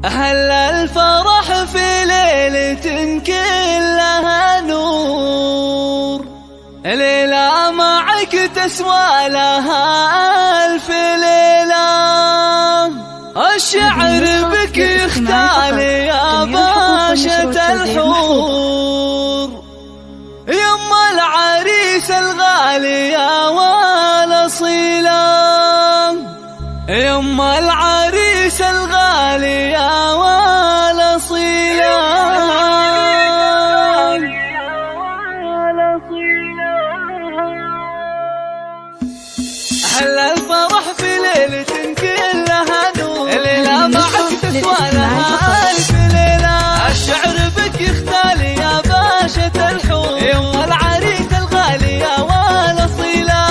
أهل الفرح في ليلة كلها نور، ليلة معك تسوى لها ألف ليلة. الشعر بك يختال يا باشا الحور، يما العريس الغالية والأصيلة، يما العريس الغالية والأصيلة. أهل الفرح في ليلة كلها نور، ليلة معك تسوى لها ألف ليلة. الشعر بك يختال يا باشا الحور، يما العريس الغالية والأصيلة.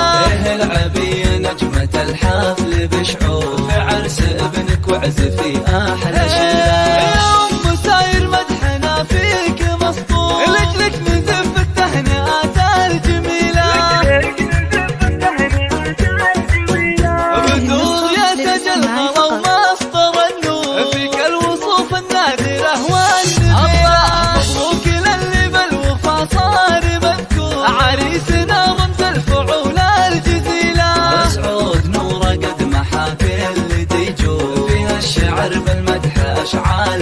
العبي نجمة الحفل بشعور، في عرس ابنك واعزفي أحلى شيلة. يا أم ساير مدحنا فيك مسطور، لجلك نزف التهنئات الجميلة. بدور يتجلى ومسطر النور، فيك الوصوف النادرة والنبيلة. مبروك للي بالوفا صار مذكور، عريسنا رمز الفعول الجزيلة. مسعود نوره قد محاكي اللي تيجور، فيها الشعر بالمدح أشعال.